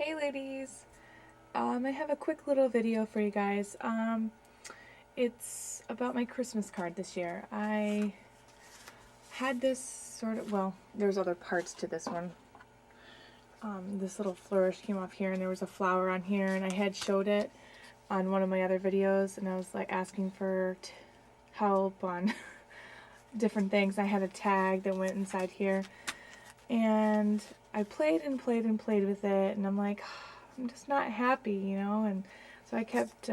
Hey ladies! I have a quick little video for you guys. It's about my Christmas card this year. I had this sort of, well, there's other parts to this one. This little flourish came off here and there was a flower on here, and I had showed it on one of my other videos, and I was like asking for help on different things. I had a tag that went inside here, and I played and played and played with it, and I'm like, I'm just not happy, you know, and so I kept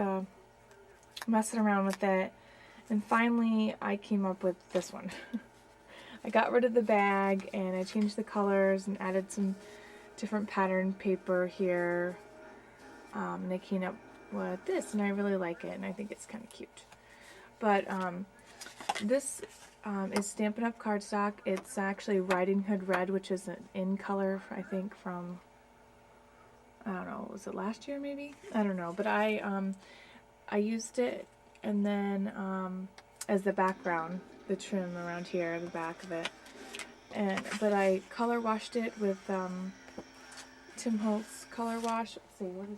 messing around with it, and finally I came up with this one. I got rid of the bag, and I changed the colors and added some different pattern paper here, and I came up with this, and I really like it, and I think it's kind of cute. But this is Stampin' Up! Cardstock. It's actually Riding Hood Red, which is an in color, I think, from, I don't know, was it last year maybe? I don't know, but I used it, and then as the background, the trim around here, the back of it, but I color washed it with Tim Holtz color wash. Let's see, what is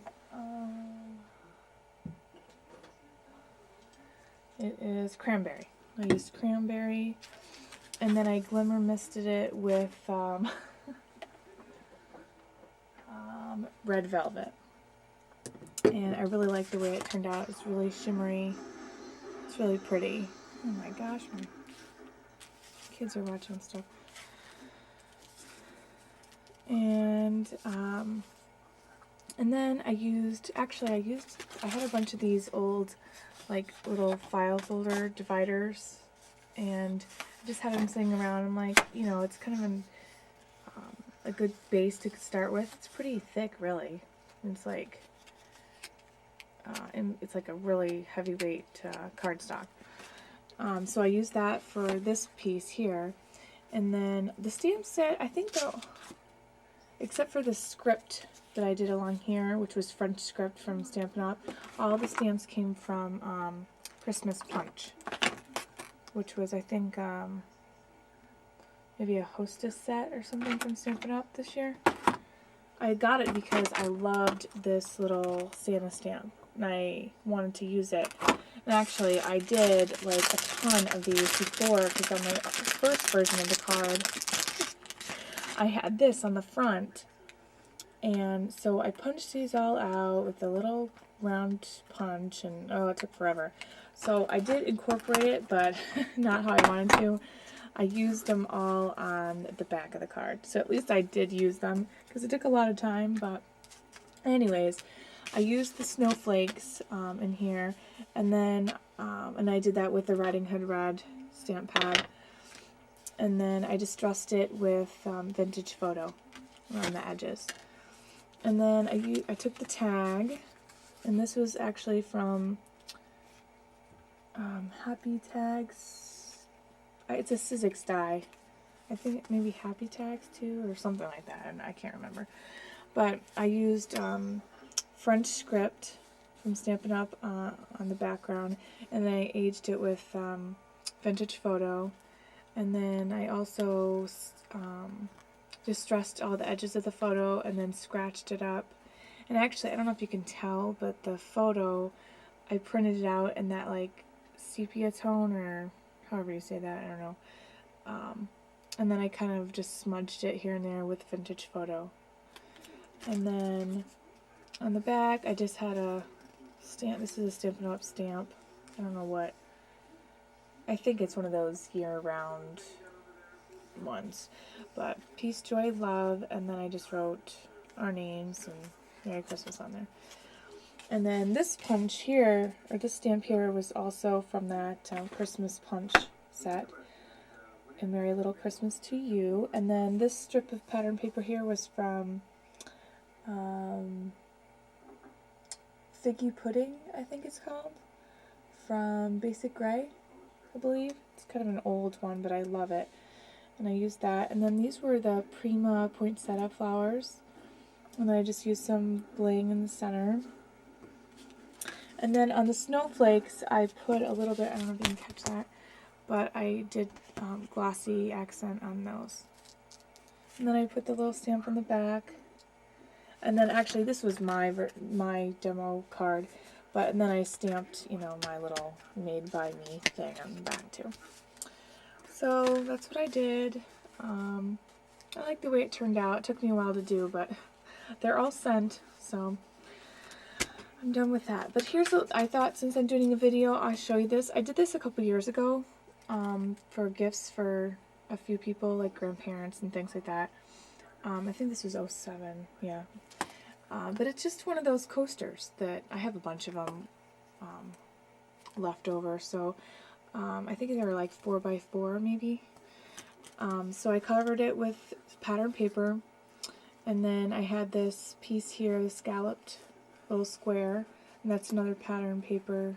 it is cranberry. I used cranberry, and then I glimmer misted it with red velvet. And I really like the way it turned out. It's really shimmery. It's really pretty. Oh my gosh, my kids are watching stuff. And then I had a bunch of these old, like, little file folder dividers, and I just had them sitting around. I'm like, you know, it's kind of a good base to start with. It's pretty thick, really. It's like a really heavyweight cardstock. So I used that for this piece here, and then the stamp set, I think they'll, except for the script that I did along here, which was French script from Stampin' Up!, all the stamps came from Christmas Punch, which was, I think, maybe a hostess set or something from Stampin' Up! This year. I got it because I loved this little Santa stamp, and I wanted to use it. And actually, I did like a ton of these before, because on my first version of the card, I had this on the front. And so I punched these all out with a little round punch, and oh, it took forever. So I did incorporate it, but not how I wanted to. I used them all on the back of the card. So at least I did use them, because it took a lot of time. But anyways, I used the snowflakes in here, and then and I did that with the Riding Hood Red stamp pad. And then I distressed it with Vintage Photo around the edges. And then I took the tag, and this was actually from Happy Tags. It's a Sizzix die. I think maybe Happy Tags too, or something like that. I can't remember. But I used French script from Stampin' Up! On the background, and then I aged it with Vintage Photo. And then I also distressed all the edges of the photo and then scratched it up. And actually, I don't know if you can tell, but the photo, I printed it out in that, like, sepia tone, or however you say that, I don't know. And then I kind of just smudged it here and there with Vintage Photo. And then on the back, I just had a stamp. This is a Stampin' Up! Stamp. I don't know what. I think it's one of those year-round ones. But Peace, Joy, Love, and then I just wrote our names and Merry Christmas on there. And then this punch here, or this stamp here, was also from that Christmas Punch set. And Merry Little Christmas to You. And then this strip of pattern paper here was from Figgy Pudding, I think it's called, from Basic Gray, I believe. It's kind of an old one, but I love it. And I used that. And then these were the Prima poinsettia flowers. And then I just used some bling in the center. And then on the snowflakes, I put a little bit, I don't know if you can catch that, but I did glossy accent on those. And then I put the little stamp on the back. And then actually this was my demo card, and then I stamped, you know, my little made by me thing on the back too. So that's what I did. I like the way it turned out. It took me a while to do, but they're all sent, so I'm done with that. But here's what I thought, since I'm doing a video, I'll show you this. I did this a couple years ago for gifts for a few people, like grandparents and things like that. I think this was '07, yeah. But it's just one of those coasters that I have a bunch of them left over, so I think they were like 4x4 maybe. So I covered it with pattern paper, and then I had this piece here, the scalloped little square, and that's another pattern paper.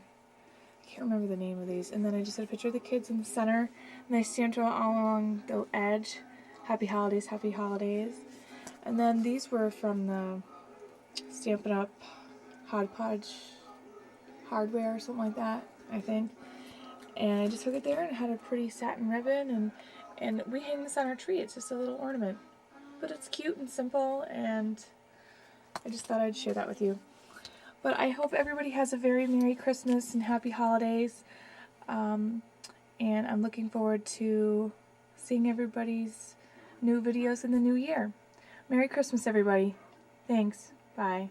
I can't remember the name of these. And then I just had a picture of the kids in the center, and I stamped it all along the edge. Happy Holidays, Happy Holidays. And then these were from the Stampin' Up! Hodgepodge hardware or something like that, I think. And I just took it there and had a pretty satin ribbon, and we hang this on our tree. It's just a little ornament. But it's cute and simple, and I just thought I'd share that with you. But I hope everybody has a very Merry Christmas and Happy Holidays. And I'm looking forward to seeing everybody's new videos in the new year. Merry Christmas, everybody. Thanks. Bye.